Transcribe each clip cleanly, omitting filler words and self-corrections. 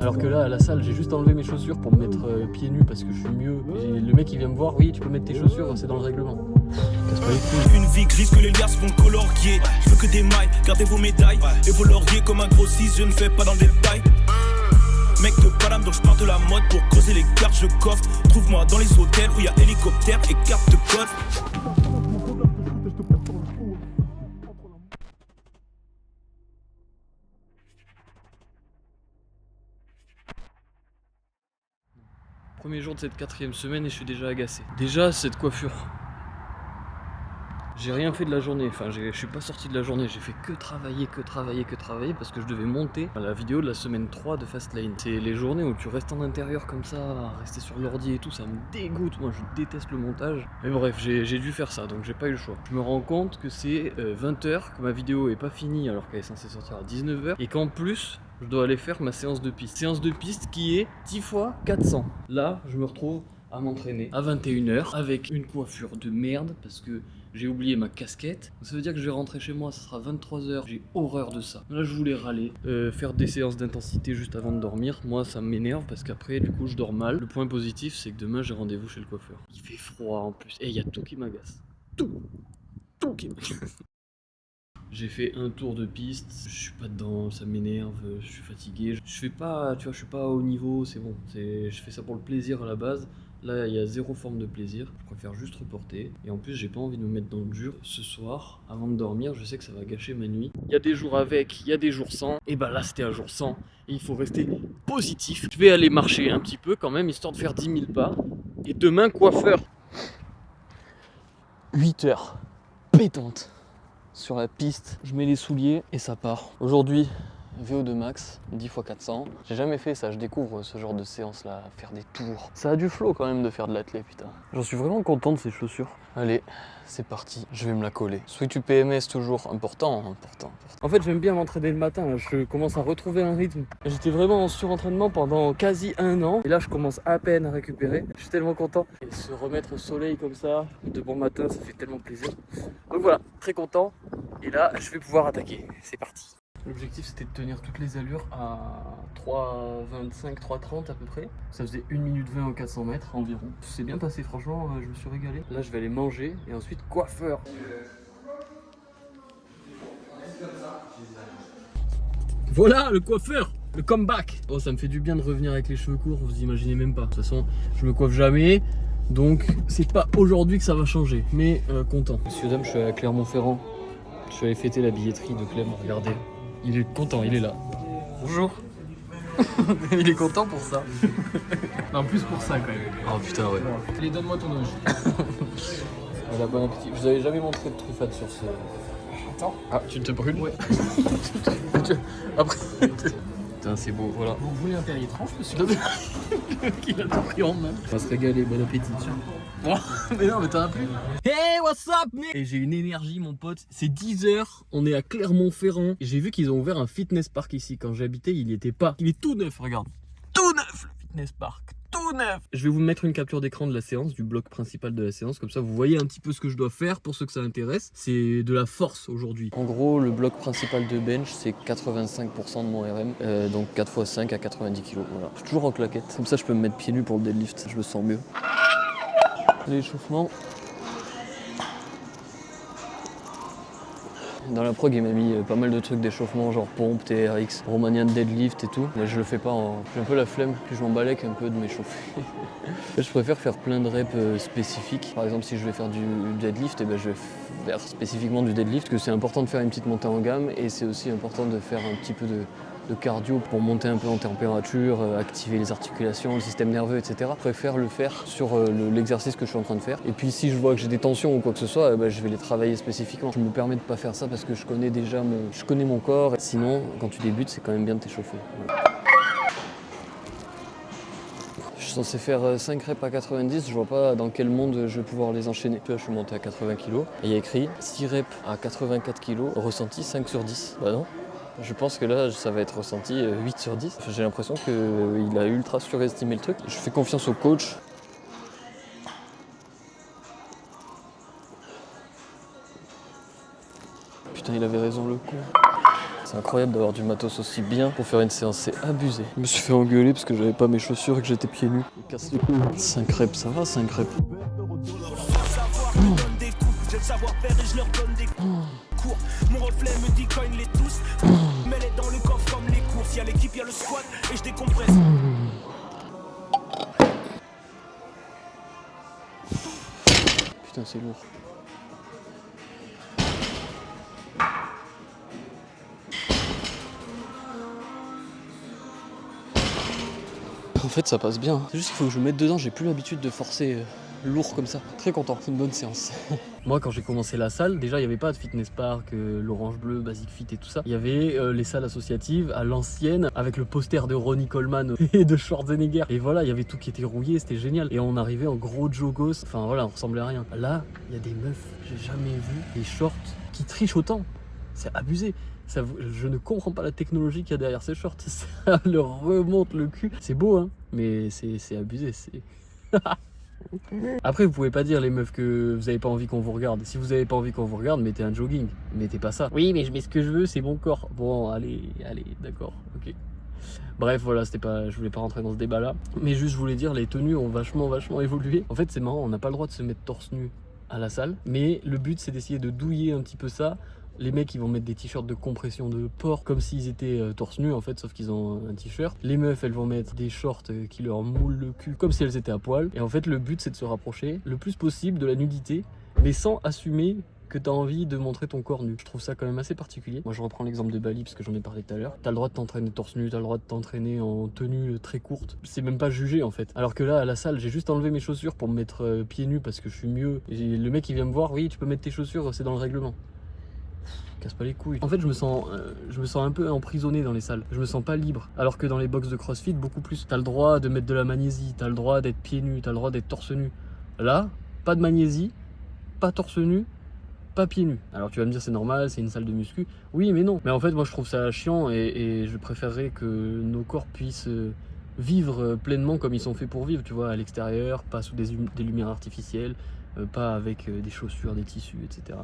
Alors que là, à la salle, j'ai juste enlevé mes chaussures pour me mettre pieds nus parce que je suis mieux. Et le mec, il vient me voir, oui, tu peux mettre tes chaussures, c'est dans le règlement. Casse pas les couilles. Une vie grise que les liasses vont colorier. Je veux que des mailles, gardez vos médailles. Et vos lauriers comme un gros 6, je ne fais pas dans le détail. Mec de Paname, donc je pars de la mode pour creuser les cartes, je coffre. Trouve-moi dans les hôtels où il y a hélicoptère et carte de code. Premier jour de cette 4e semaine et je suis déjà agacé. Déjà, cette coiffure. J'ai rien fait de la journée, enfin je suis pas sorti de la journée, j'ai fait que travailler parce que je devais monter la vidéo de la semaine 3 de Fastlane. C'est les journées où tu restes en intérieur comme ça, à rester sur l'ordi et tout, ça me dégoûte, moi je déteste le montage. Mais bref, j'ai dû faire ça, donc j'ai pas eu le choix. Je me rends compte que c'est 20h, que ma vidéo est pas finie alors qu'elle est censée sortir à 19h, et qu'en plus, je dois aller faire ma séance de piste. Séance de piste qui est 10 fois 400. Là, je me retrouve à m'entraîner à 21h avec une coiffure de merde parce que j'ai oublié ma casquette. Ça veut dire que je vais rentrer chez moi, ça sera 23h. J'ai horreur de ça. Là, je voulais râler, faire des séances d'intensité juste avant de dormir. Moi, ça m'énerve parce qu'après, du coup, je dors mal. Le point positif, c'est que demain, j'ai rendez-vous chez le coiffeur. Il fait froid en plus. Et il y a tout qui m'agace. Tout qui m'agace. J'ai fait un tour de piste, je suis pas dedans, ça m'énerve, je suis fatigué. Je fais pas, tu vois, je suis pas à haut niveau, c'est bon. Je fais ça pour le plaisir à la base. Là, il y a zéro forme de plaisir. Je préfère juste reporter. Et en plus, j'ai pas envie de me mettre dans le dur. Ce soir, avant de dormir, je sais que ça va gâcher ma nuit. Il y a des jours avec, il y a des jours sans. Et bah là, c'était un jour sans. Et il faut rester positif. Je vais aller marcher un petit peu quand même, histoire de faire 10 000 pas. Et demain, coiffeur. 8 heures. Pétante. Sur la piste, je mets les souliers et ça part. Aujourd'hui, VO2 max, 10 x 400. J'ai jamais fait ça, je découvre ce genre de séance là, faire des tours. Ça a du flow quand même de faire de l'athlé, putain. J'en suis vraiment content de ces chaussures. Allez, c'est parti, je vais me la coller. Switch UPMS toujours, important. En fait, j'aime bien m'entraîner le matin, là. Je commence à retrouver un rythme. J'étais vraiment en surentraînement pendant quasi 1 an. Et là, je commence à peine à récupérer. Je suis tellement content. Et se remettre au soleil comme ça, de bon matin, ça fait tellement plaisir. Donc voilà, très content. Et là, je vais pouvoir attaquer. C'est parti. L'objectif, c'était de tenir toutes les allures à 3,25, 3,30 à peu près. Ça faisait 1 minute 20 aux 400 mètres environ. C'est bien passé, franchement, je me suis régalé. Là, je vais aller manger et ensuite coiffeur. Voilà, le coiffeur, le comeback. Oh, ça me fait du bien de revenir avec les cheveux courts, vous imaginez même pas. De toute façon, je me coiffe jamais. Donc, c'est pas aujourd'hui que ça va changer. Mais content. Messieurs, dames, je suis à Clermont-Ferrand. Je suis allé fêter la billetterie de Clem, regardez. Il est content, il est là. Bonjour. Il est content pour ça. Non, plus pour ça quand même. Oh putain, ouais. Allez, donne-moi ton âge. Voilà, bon appétit. Je vous avais jamais montré de truffade sur ce... Attends. Ah, tu ne te brûles? Ouais. Après... Putain, c'est beau, voilà. Vous voulez un Perrier tranche, monsieur? Il a tout pris en main. On va se régaler, bon appétit. Oh, mais non, mais t'en as plus. Hey, what's up, mec? Et j'ai une énergie, mon pote. C'est 10h, on est à Clermont-Ferrand. Et j'ai vu qu'ils ont ouvert un fitness park ici. Quand j'habitais, il n'y était pas. Il est tout neuf, regarde. Tout neuf, le fitness park. Tout neuf. Je vais vous mettre une capture d'écran de la séance, du bloc principal de la séance. Comme ça, vous voyez un petit peu ce que je dois faire pour ceux que ça intéresse. C'est de la force aujourd'hui. En gros, le bloc principal de bench, c'est 85% de mon RM. Donc 4 x 5 à 90 kg. Voilà. Je suis toujours en claquette. Comme ça, je peux me mettre pieds nus pour le deadlift. Je me sens mieux. L'échauffement. Dans la prog, il m'a mis pas mal de trucs d'échauffement, genre pompe, TRX, Romanian deadlift et tout. Mais je le fais pas, j'ai un peu la flemme, puis je m'embalèque un peu de m'échauffer. Je préfère faire plein de reps spécifiques. Par exemple, si je vais faire du deadlift, eh ben, je vais faire spécifiquement du deadlift, que c'est important de faire une petite montée en gamme et c'est aussi important de faire un petit peu de cardio pour monter un peu en température, activer les articulations, le système nerveux, etc. Je préfère le faire sur l'exercice que je suis en train de faire. Et puis si je vois que j'ai des tensions ou quoi que ce soit, je vais les travailler spécifiquement. Je me permets de pas faire ça parce que je connais déjà mon corps. Sinon, quand tu débutes, c'est quand même bien de t'échauffer. Voilà. Je suis censé faire 5 reps à 90, je vois pas dans quel monde je vais pouvoir les enchaîner. Là, je suis monté à 80 kg et il y a écrit 6 reps à 84 kg, ressenti 5 sur 10. Bah non. Je pense que là, ça va être ressenti 8 sur 10. J'ai l'impression qu'il a ultra surestimé le truc. Je fais confiance au coach. Putain, il avait raison, le con. C'est incroyable d'avoir du matos aussi bien pour faire une séance, c'est abusé. Je me suis fait engueuler parce que j'avais pas mes chaussures et que j'étais pieds nus. Casse les couilles. 5 reps, ça va 5 reps. J'ai le savoir-faire et je leur donne des cours. Mon reflet me dit cogne les tous. Mets-les dans le coffre comme les courses. Y'a l'équipe, y'a le squat et je décompresse. Putain, c'est lourd. En fait, ça passe bien. C'est juste qu'il faut que je me mette dedans. J'ai plus l'habitude de forcer lourd comme ça. Très content, c'est une bonne séance. Moi, quand j'ai commencé la salle, déjà, il n'y avait pas de Fitness Park, l'Orange Bleu, Basic Fit et tout ça. Il y avait les salles associatives à l'ancienne, avec le poster de Ronnie Coleman et de Schwarzenegger. Et voilà, il y avait tout qui était rouillé, c'était génial. Et on arrivait en gros jogos. Enfin voilà, on ressemblait à rien. Là, il y a des meufs, j'ai jamais vu des shorts qui trichent autant. C'est abusé. Ça, je ne comprends pas la technologie qu'il y a derrière ces shorts. Ça leur remonte le cul. C'est beau, hein, mais c'est abusé. C'est... Après, vous pouvez pas dire, les meufs, que vous avez pas envie qu'on vous regarde. Si vous avez pas envie qu'on vous regarde, mettez un jogging. Mettez pas ça. Oui, mais je mets ce que je veux, c'est mon corps. Bon, allez, d'accord, ok. Bref, voilà, c'était pas, je voulais pas rentrer dans ce débat-là. Mais juste, je voulais dire, les tenues ont vachement évolué. En fait, c'est marrant, on n'a pas le droit de se mettre torse nu à la salle. Mais le but, c'est d'essayer de douiller un petit peu ça. Les mecs, ils vont mettre des t-shirts de compression de porc comme s'ils étaient torse nu en fait, sauf qu'ils ont un t-shirt. Les meufs, elles vont mettre des shorts qui leur moulent le cul comme si elles étaient à poil. Et en fait, le but, c'est de se rapprocher le plus possible de la nudité, mais sans assumer que t'as envie de montrer ton corps nu. Je trouve ça quand même assez particulier. Moi, je reprends l'exemple de Bali parce que j'en ai parlé tout à l'heure. T'as le droit de t'entraîner torse nu, t'as le droit de t'entraîner en tenue très courte. C'est même pas jugé en fait. Alors que là, à la salle, j'ai juste enlevé mes chaussures pour me mettre pieds nus parce que je suis mieux. Et le mec, il vient me voir, oui, tu peux mettre tes chaussures, c'est dans le règlement. Casse pas les couilles. En fait, je me sens un peu emprisonné dans les salles. Je me sens pas libre. Alors que dans les box de CrossFit, beaucoup plus. T'as le droit de mettre de la magnésie, t'as le droit d'être pieds nus, t'as le droit d'être torse nu. Là, pas de magnésie, pas torse nu, pas pieds nus. Alors tu vas me dire c'est normal, c'est une salle de muscu. Oui, mais non. Mais en fait, moi je trouve ça chiant et je préférerais que nos corps puissent vivre pleinement comme ils sont faits pour vivre, tu vois, à l'extérieur, pas sous des lumières artificielles, pas avec des chaussures, des tissus, etc.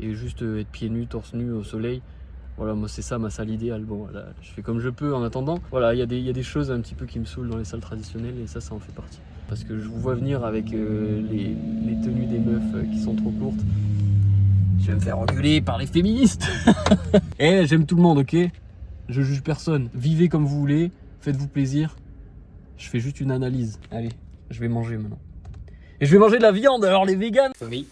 Et juste être pieds nus, torse nu au soleil. Voilà, moi c'est ça ma salle idéale. Bon, voilà, je fais comme je peux en attendant. Voilà, il y a des choses un petit peu qui me saoulent dans les salles traditionnelles et ça en fait partie. Parce que je vous vois venir avec les tenues des meufs qui sont trop courtes. Je vais me faire engueuler par les féministes. Eh, j'aime tout le monde, ok? Je juge personne. Vivez comme vous voulez, faites-vous plaisir. Je fais juste une analyse. Allez, je vais manger maintenant. Et je vais manger de la viande, alors les véganes. Oui,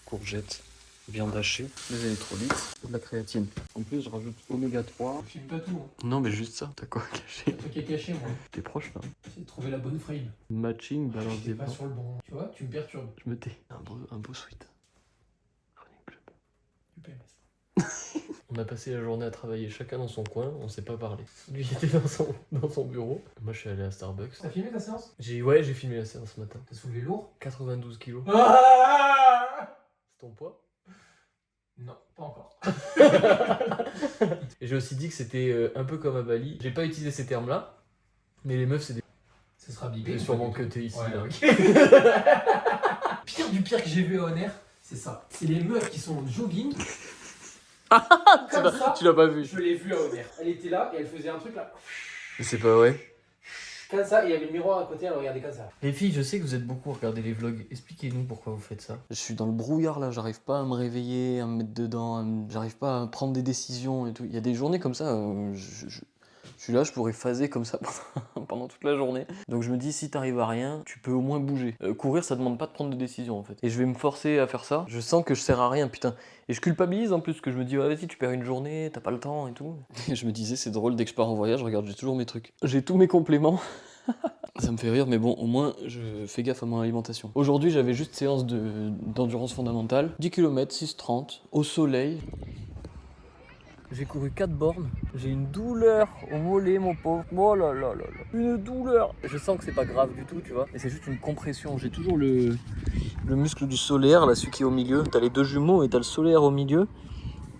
courgettes. Viande hachée, des électrolytes, de la créatine. En plus, je rajoute oméga 3. Je filme pas tout. Hein. Non, mais juste ça. T'as quoi caché? Un truc qui est caché, moi. T'es proche là. C'est de trouver la bonne frame. Matching, balance J'étais des pas vents. sur le bon. Tu vois, tu me perturbes. Je me tais. Un beau sweat. Running Club. Du PMS. On a passé la journée à travailler chacun dans son coin, on s'est pas parlé. Lui il était dans son bureau. Moi je suis allé à Starbucks. T'as filmé ta séance? J'ai filmé la séance ce matin. T'as soulevé lourd? 92 kilos. Ah C'est ton poids? Non, pas encore. Et j'ai aussi dit que c'était un peu comme à Bali. J'ai pas utilisé ces termes-là, mais les meufs c'est des... Ce sera bipé. C'est sûrement que t'es ici Ouais, là. ok. Pire du pire que j'ai vu à Honor, c'est ça. C'est les meufs qui sont en jogging. Comme ça, Tu l'as pas vu. je l'ai vu à Honor. Elle était là et elle faisait un truc là. Mais c'est pas vrai. Comme ça, et il y avait le miroir à côté, elle regardait comme ça. Les filles, je sais que vous êtes beaucoup à regarder les vlogs. Expliquez-nous pourquoi vous faites ça. Je suis dans le brouillard là, j'arrive pas à me réveiller, à me mettre dedans, j'arrive pas à prendre des décisions et tout. Il y a des journées comme ça, je suis là, je pourrais phaser comme ça pendant toute la journée. Donc je me dis, si t'arrives à rien, tu peux au moins bouger. Courir, ça demande pas de prendre de décision en fait. Et je vais me forcer à faire ça. Je sens que je sers à rien, putain. Et je culpabilise en plus, que je me dis, ah, vas-y, tu perds une journée, t'as pas le temps et tout. Et je me disais, c'est drôle, dès que je pars en voyage, regarde, j'ai toujours mes trucs. J'ai tous mes compléments. Ça me fait rire, mais bon, au moins, je fais gaffe à mon alimentation. Aujourd'hui, j'avais juste séance d'endurance fondamentale. 10 km, 6,30, au soleil. J'ai couru 4 bornes, j'ai une douleur au mollet, mon pauvre. Oh là là là là. Une douleur. Je sens que c'est pas grave du tout, tu vois. Et c'est juste une compression. J'ai toujours le muscle du solaire, là, celui qui est au milieu. T'as les deux jumeaux et t'as le solaire au milieu.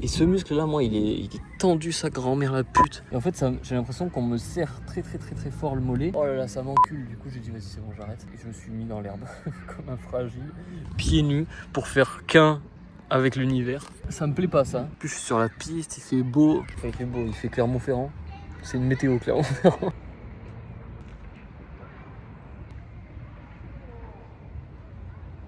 Et ce muscle-là, moi, il est tendu, sa grand-mère, la pute. Et en fait, j'ai l'impression qu'on me serre très fort le mollet. Oh là là, ça m'encule. Du coup, j'ai dit, vas-y, c'est bon, j'arrête. Et je me suis mis dans l'herbe, comme un fragile, pieds nus, pour faire qu'un avec l'univers. Ça me plaît pas ça. En plus je suis sur la piste, il fait beau. Enfin, il fait beau, il fait Clermont-Ferrand. C'est une météo Clermont-Ferrand.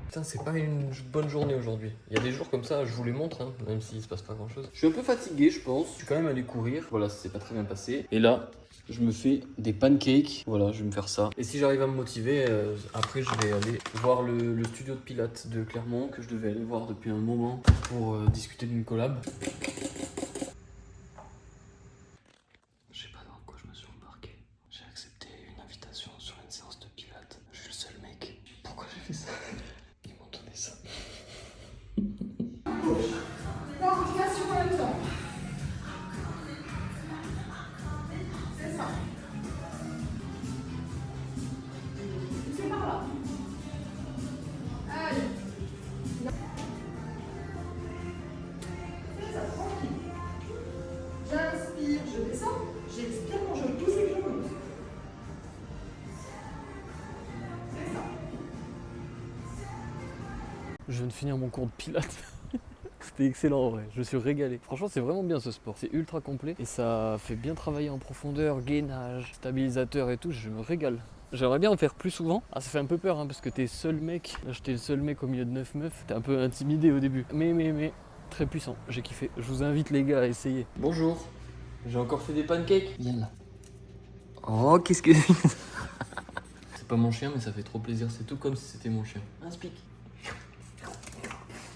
Putain, c'est pas une bonne journée aujourd'hui. Il y a des jours comme ça, je vous les montre, hein, même s'il se passe pas grand chose. Je suis un peu fatigué, je pense. Je suis quand même allé courir. Voilà, ça s'est pas très bien passé. Et là, je me fais des pancakes. Voilà, je vais me faire ça. Et si j'arrive à me motiver, après je vais aller voir le studio de pilates de Clermont que je devais aller voir depuis un moment pour discuter d'une collab. Je sais pas dans quoi je me suis embarqué. J'ai accepté une invitation sur une séance de pilates. Je suis le seul mec. Pourquoi j'ai fait ça? Ils m'ont donné ça. J'inspire, je descends, j'expire quand je pousse et que je monte. C'est ça. Je viens de finir mon cours de pilates. C'était excellent en vrai, je me suis régalé. Franchement c'est vraiment bien ce sport, c'est ultra complet et ça fait bien travailler en profondeur, gainage, stabilisateur et tout, je me régale. J'aimerais bien en faire plus souvent. Ah ça fait un peu peur hein, parce que t'es seul mec, là j'étais le seul mec au milieu de 9 meufs, t'es un peu intimidé au début. Mais, très puissant, j'ai kiffé. Je vous invite les gars à essayer. Bonjour, j'ai encore fait des pancakes. Viens là. Oh qu'est-ce que... C'est pas mon chien mais ça fait trop plaisir, c'est tout comme si c'était mon chien. Un speak.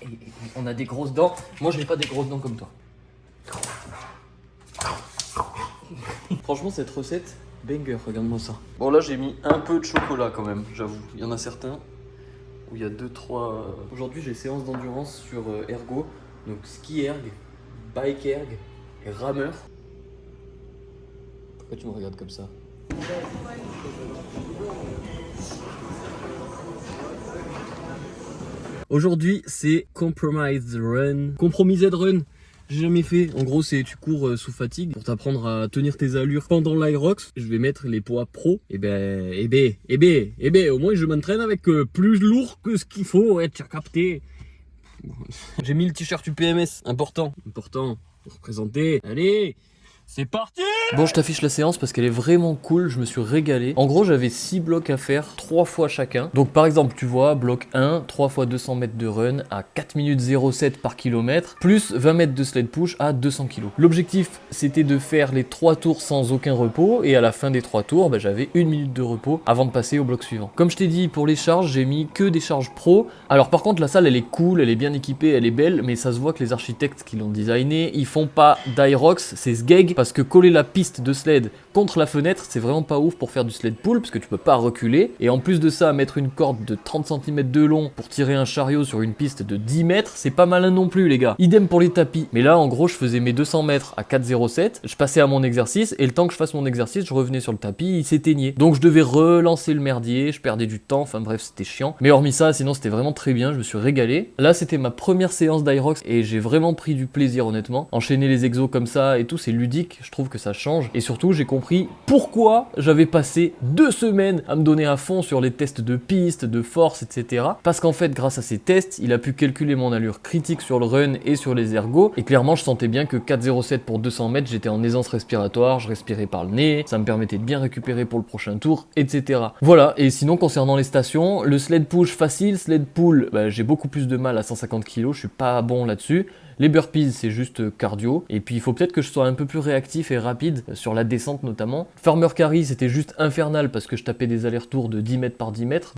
Et on a des grosses dents. Moi, je n'ai pas des grosses dents comme toi. Franchement, cette recette, banger, regarde-moi ça. Bon, là, j'ai mis un peu de chocolat quand même, j'avoue. Il y en a certains où il y a 2-3... Aujourd'hui, j'ai séance d'endurance sur ergo. Donc, ski erg, bike erg et rameur. Pourquoi tu me regardes comme ça? Aujourd'hui, c'est Compromised Run. Compromised Run, j'ai jamais fait. En gros, c'est tu cours sous fatigue pour t'apprendre à tenir tes allures pendant l'Aerox. Je vais mettre les poids pro. Et au moins je m'entraîne avec plus lourd que ce qu'il faut. Ouais, tu as capté. J'ai mis le t-shirt UPMS. Important pour représenter. Allez, c'est parti! Bon, je t'affiche la séance parce qu'elle est vraiment cool, je me suis régalé. En gros, j'avais 6 blocs à faire, 3 fois chacun. Donc par exemple, tu vois, bloc 1, 3 fois 200 mètres de run à 4 minutes 07 par kilomètre, plus 20 mètres de sled push à 200 kg. L'objectif, c'était de faire les 3 tours sans aucun repos, et à la fin des 3 tours, j'avais 1 minute de repos avant de passer au bloc suivant. Comme je t'ai dit, pour les charges, j'ai mis que des charges pro. Alors par contre, la salle, elle est cool, elle est bien équipée, elle est belle, mais ça se voit que les architectes qui l'ont designé, ils font pas d'Aerox, c'est sgeg, parce que coller la piste de sled contre la fenêtre, c'est vraiment pas ouf pour faire du sled pull parce que tu peux pas reculer. Et en plus de ça, mettre une corde de 30 cm de long pour tirer un chariot sur une piste de 10 mètres, c'est pas malin non plus les gars. Idem pour les tapis. Mais là, en gros, je faisais mes 200 mètres à 4,07, je passais à mon exercice et le temps que je fasse mon exercice, je revenais sur le tapis, il s'éteignait. Donc je devais relancer le merdier, je perdais du temps, enfin bref, c'était chiant. Mais hormis ça, sinon c'était vraiment très bien, je me suis régalé. Là, c'était ma première séance d'Aerox et j'ai vraiment pris du plaisir honnêtement. Enchaîner les exos comme ça et tout, c'est ludique, je trouve que ça change. Et surtout, j'ai compris pourquoi j'avais passé 2 semaines à me donner à fond sur les tests de piste, de force, etc. Parce qu'en fait, grâce à ces tests, il a pu calculer mon allure critique sur le run et sur les ergos. Et clairement, je sentais bien que 4,07 pour 200 mètres, j'étais en aisance respiratoire, je respirais par le nez, ça me permettait de bien récupérer pour le prochain tour, etc. Voilà, et sinon, concernant les stations, le sled push facile, sled pull, j'ai beaucoup plus de mal à 150 kg, je suis pas bon là-dessus. Les burpees, c'est juste cardio. Et puis, il faut peut-être que je sois un peu plus réactif et rapide, sur la descente notamment. Farmer carry, c'était juste infernal parce que je tapais des allers-retours de 10 mètres par 10 mètres.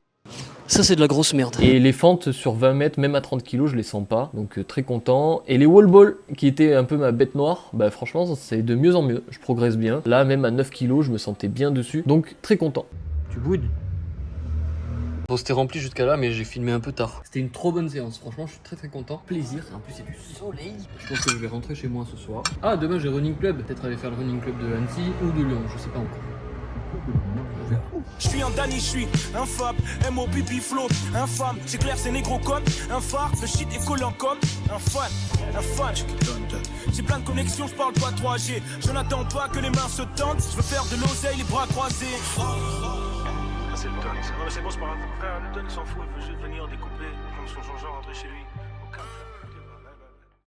Ça, c'est de la grosse merde. Et les fentes sur 20 mètres, même à 30 kg, je les sens pas. Donc, très content. Et les wall balls, qui étaient un peu ma bête noire, franchement, c'est de mieux en mieux. Je progresse bien. Là, même à 9 kg, je me sentais bien dessus. Donc, très content. Tu boudes? Bon, c'était rempli jusqu'à là, mais j'ai filmé un peu tard. C'était une trop bonne séance, franchement, je suis très content. Plaisir, en plus, il y a du soleil. Je pense que je vais rentrer chez moi ce soir. Ah, demain, j'ai running club. Peut-être aller faire le running club de Annecy ou de Lyon, je sais pas encore. Je suis un Danny, je suis un fab, M.O. pipi flow, infâme, j'éclaire ces négros comme un phare, le shit est collant comme un fan. J'ai plein de connexions, je parle pas 3G, je n'attends pas que les mains se tendent, je veux faire de l'oseille, les bras croisés. C'est le Don, c'est bon, c'est pas grave, frère, le Don il s'en fout, il veut juste venir découper, comme son Jean-Jean rentrer chez lui.